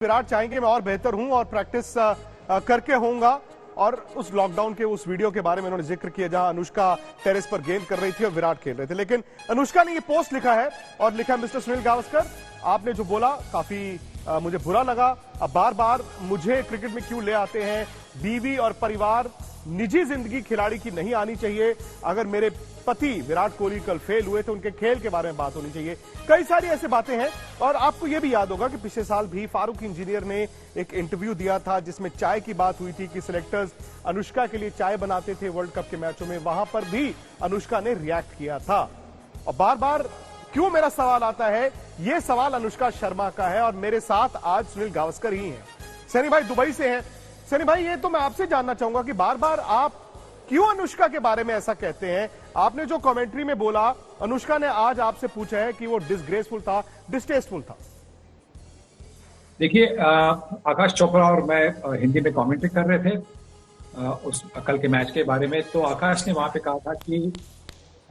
विराट चाहेंगे मैं और बेहतर हूं और प्रैक्टिस करके होऊंगा। और उस लॉकडाउन के उस वीडियो के बारे में उन्होंने जिक्र किया जहां अनुष्का टेरेस पर गेंद कर रही थी और विराट खेल रहे थे। लेकिन अनुष्का ने ये पोस्ट लिखा है और लिखा है, मिस्टर सुनील गावस्कर, आपने जो बोला काफी मुझे बुरा लगा। अब बार बार मुझे क्रिकेट में क्यों ले आते हैं? बीवी और परिवार, निजी जिंदगी खिलाड़ी की नहीं आनी चाहिए। अगर मेरे पति विराट कोहली कल फेल हुए तो उनके खेल के बारे में बात होनी चाहिए। कई सारी ऐसी बातें हैं। और आपको यह भी याद होगा कि पिछले साल भी फारूक इंजीनियर ने एक इंटरव्यू दिया था जिसमें चाय की बात हुई थी कि सिलेक्टर्स अनुष्का के लिए चाय बनाते थे वर्ल्ड कप के मैचों में। वहां पर भी अनुष्का ने रिएक्ट किया था। और बार बार क्यों मेरा सवाल आता है, यह सवाल अनुष्का शर्मा का है और मेरे साथ आज सुनील गावस्कर ही हैं। सनी भाई दुबई से हैं। सनी भाई, ये तो मैं आपसे जानना चाहूंगा कि बार बार आप क्यों अनुष्का के बारे में ऐसा कहते हैं? आपने जो कमेंट्री में बोला, अनुष्का ने आज आपसे पूछा है कि वो डिसग्रेसफुल था, डिस्टेस्टफुल था। देखिए, आकाश चोपड़ा और मैं हिंदी में कमेंट्री कर रहे थे उस कल के मैच के बारे में। तो आकाश ने वहां पे कहा था कि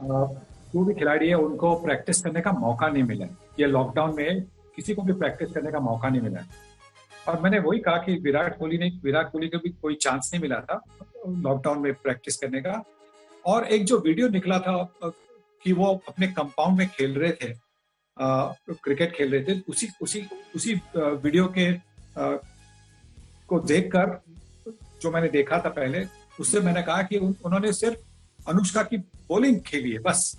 जो भी खिलाड़ी है उनको प्रैक्टिस करने का मौका नहीं मिला। ये लॉकडाउन में किसी को भी प्रैक्टिस करने का मौका नहीं मिला। और मैंने वही कहा कि विराट कोहली को भी कोई चांस नहीं मिला था लॉकडाउन में प्रैक्टिस करने का। और एक जो वीडियो निकला था कि वो अपने कंपाउंड में खेल रहे थे, क्रिकेट खेल रहे थे, उसी वीडियो के को देखकर जो मैंने देखा था पहले, उससे मैंने कहा कि उन्होंने सिर्फ अनुष्का की बॉलिंग खेली है बस।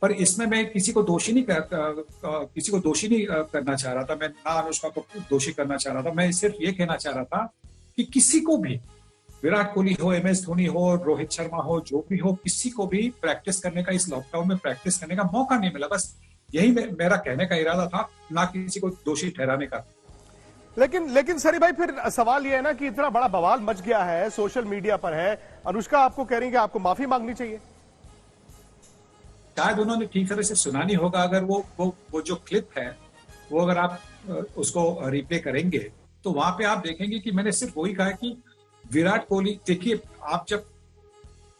पर इसमें मैं किसी को दोषी नहीं करना चाह रहा था। मैं ना अनुष्का को दोषी करना चाह रहा था। मैं सिर्फ ये कहना चाह रहा था कि किसी को भी, विराट कोहली हो, MS धोनी हो, रोहित शर्मा हो, जो भी हो, किसी को भी प्रैक्टिस करने का, इस लॉकडाउन में प्रैक्टिस करने का मौका नहीं मिला। बस यही मेरा कहने का इरादा था, ना किसी को दोषी ठहराने का। लेकिन सरी भाई, फिर सवाल यह है ना कि इतना बड़ा बवाल मच गया है, सोशल मीडिया पर है, अनुष्का आपको कह रही है कि आपको माफी मांगनी चाहिए। शायद उन्होंने ठीक तरह से सुना नहीं होगा। अगर वो जो क्लिप है वो अगर आप उसको रिप्ले करेंगे तो वहां पे आप देखेंगे कि मैंने सिर्फ वही कहा कि विराट कोहली, देखिए, आप जब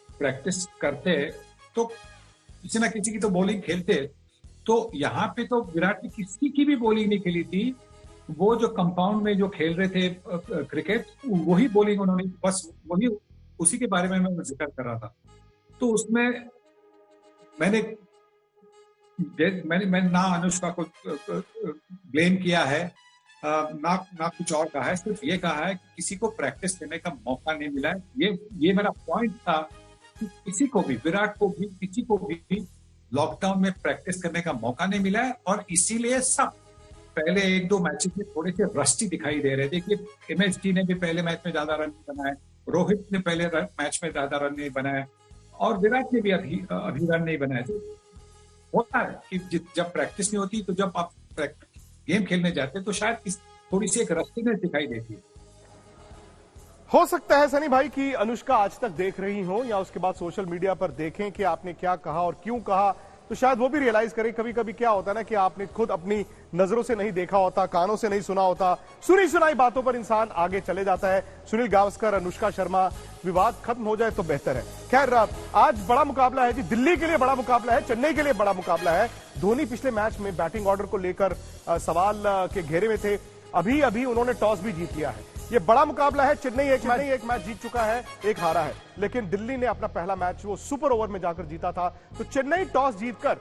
प्रैक्टिस करते तो किसी ना किसी की तो बॉलिंग खेलते। तो यहाँ पे तो विराट ने किसी की भी बॉलिंग नहीं खेली थी। वो जो कंपाउंड में जो खेल रहे थे क्रिकेट, वही बॉलिंग उन्होंने, बस वही, उसी के बारे में मैं जिक्र कर रहा था। तो उसमें मैंने ना अनुष्का को ब्लेम किया है, ना कुछ और कहा है। सिर्फ ये कहा है कि किसी को प्रैक्टिस करने का मौका नहीं मिला है। ये मेरा पॉइंट था कि किसी को भी, विराट को भी, किसी को भी लॉकडाउन में प्रैक्टिस करने का मौका नहीं मिला है। और इसीलिए सब पहले 1-2 मैचेस में थोड़े से रस्टी दिखाई दे रहे थे कि MSD ने भी पहले मैच में ज्यादा रन नहीं बनाए, रोहित ने पहले मैच में ज्यादा रन नहीं बनाए और विराट ने भी अभी रन नहीं बनाए। तो होता है कि जब प्रैक्टिस नहीं होती, तो जब आप गेम खेलने जाते हैं तो शायद थोड़ी सी एक रस्टीनेस दिखाई देती है। हो सकता है सनी भाई कि अनुष्का आज तक देख रही हो या उसके बाद सोशल मीडिया पर देखें कि आपने क्या कहा और क्यों कहा, तो शायद वो भी रियलाइज करें। कभी कभी क्या होता है ना कि आपने खुद अपनी नजरों से नहीं देखा होता, कानों से नहीं सुना होता, सुनी सुनाई बातों पर इंसान आगे चले जाता है। सुनील गावस्कर, अनुष्का शर्मा, विवाद खत्म हो जाए तो बेहतर है। खैर, आज बड़ा मुकाबला है जी, दिल्ली के लिए बड़ा मुकाबला है, चेन्नई के लिए बड़ा मुकाबला है। धोनी पिछले मैच में बैटिंग ऑर्डर को लेकर सवाल के घेरे में थे। अभी उन्होंने टॉस भी जीत लिया है। ये बड़ा मुकाबला है। चेन्नई एक मैच जीत चुका है, एक हारा है। लेकिन दिल्ली ने अपना पहला मैच वो सुपर ओवर में जाकर जीता था। तो चेन्नई टॉस जीतकर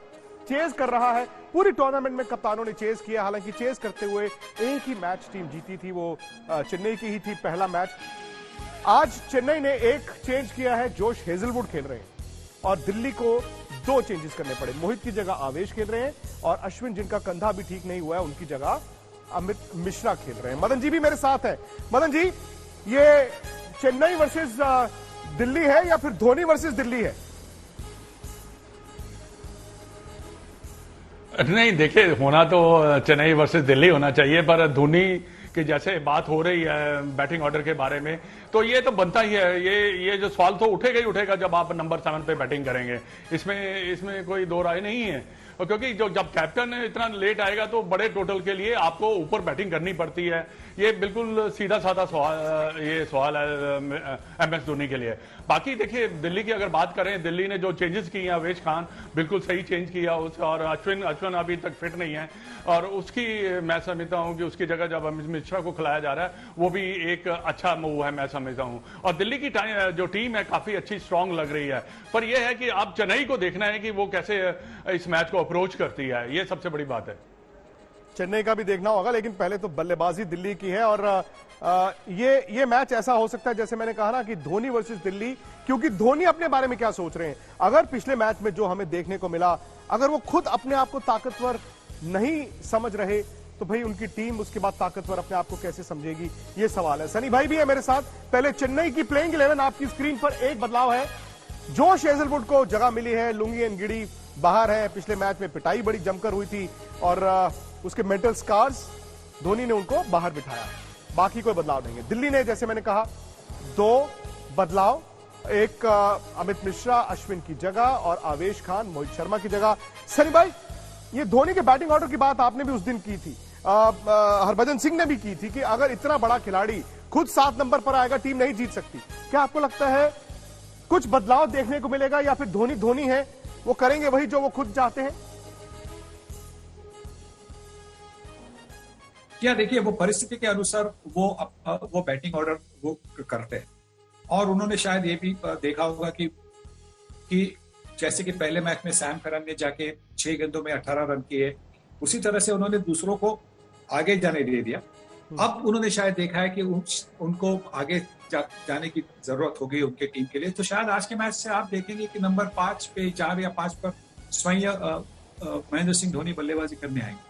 चेज कर रहा है। पूरी टूर्नामेंट में कप्तानों ने चेज किया, हालांकि चेज करते हुए एक ही मैच टीम जीती थी, वो चेन्नई की ही थी, पहला मैच। आज चेन्नई ने एक चेंज किया है, जोश हेजलवुड खेल रहे हैं और दिल्ली को 2 चेंजेस करने पड़े। मोहित की जगह आवेश खेल रहे हैं और अश्विन, जिनका कंधा भी ठीक नहीं हुआ है, उनकी जगह अमित मिश्रा खेल रहे हैं। मदन जी भी मेरे साथ है। मदन जी, ये चेन्नई वर्सेस दिल्ली है या फिर धोनी वर्सेस दिल्ली है? नहीं, देखिए, होना तो चेन्नई वर्सेस दिल्ली होना चाहिए, पर धोनी की जैसे बात हो रही है बैटिंग ऑर्डर के बारे में, तो ये तो बनता ही है। ये जो सवाल तो उठेगा ही उठेगा जब आप नंबर 7 पे बैटिंग करेंगे। इसमें कोई दो राय नहीं है। और क्योंकि जो जब कैप्टन इतना लेट आएगा तो बड़े टोटल के लिए आपको ऊपर बैटिंग करनी पड़ती है। ये बिल्कुल सीधा साधा सवाल है MS धोनी के लिए। बाकी देखिए दिल्ली की अगर बात करें, दिल्ली ने जो चेंजेस किए हैं, अवेश खान बिल्कुल सही चेंज किया और अश्विन अभी तक फिट नहीं है और उसकी मैं समझता हूं कि उसकी जगह जब अमित मिश्रा को खिलाया जा रहा है वो भी एक अच्छा मूव है मैं समझता हूं। और दिल्ली की जो टीम है काफी अच्छी स्ट्रांग लग रही है, पर यह है कि अब चेन्नई को देखना है कि वो कैसे इस मैच को अप्रोच करती है, ये सबसे बड़ी बात है। चेन्नई का भी देखना होगा, लेकिन पहले तो बल्लेबाजी दिल्ली की है। और ये मैच ऐसा हो सकता है जैसे मैंने कहा ना कि धोनी वर्सेस दिल्ली, क्योंकि धोनी अपने बारे में क्या सोच रहे हैं। अगर पिछले मैच में जो हमें देखने को मिला, अगर वो खुद अपने आप को ताकतवर नहीं समझ रहे तो भाई उनकी टीम उसके बाद ताकतवर अपने आप को कैसे समझेगी, ये सवाल है। सनी भाई भी है मेरे साथ। पहले चेन्नई की प्लेइंग 11 आपकी स्क्रीन पर। एक बदलाव है, जोश हेजलवुड को जगह मिली है, लुंगी एंड गिडी बाहर है। पिछले मैच में पिटाई बड़ी जमकर हुई थी और उसके मेंटल स्कार्स, धोनी ने उनको बाहर बिठाया। बाकी कोई बदलाव नहीं है। दिल्ली ने जैसे मैंने कहा 2 बदलाव, एक अमित मिश्रा अश्विन की जगह और आवेश खान मोहित शर्मा की जगह। सनी भाई, ये धोनी के बैटिंग ऑर्डर की बात आपने भी उस दिन की थी, हरभजन सिंह ने भी की थी कि अगर इतना बड़ा खिलाड़ी खुद 7 नंबर पर आएगा टीम नहीं जीत सकती। क्या आपको लगता है कुछ बदलाव देखने को मिलेगा या फिर धोनी है वो करेंगे वही जो वो खुद चाहते हैं? क्या देखिए, वो परिस्थिति के अनुसार वो बैटिंग ऑर्डर वो करते हैं। और उन्होंने शायद ये भी देखा होगा कि जैसे कि पहले मैच में सैम करन ने जाके 6 गेंदों में 18 रन किए, उसी तरह से उन्होंने दूसरों को आगे जाने दे दिया। अब उन्होंने शायद देखा है कि उनको आगे जाने की जरूरत होगी उनके टीम के लिए। तो शायद आज के मैच से आप देखेंगे कि नंबर 5 पे 4 या 5 पर स्वयं महेंद्र सिंह धोनी बल्लेबाजी करने आएंगे।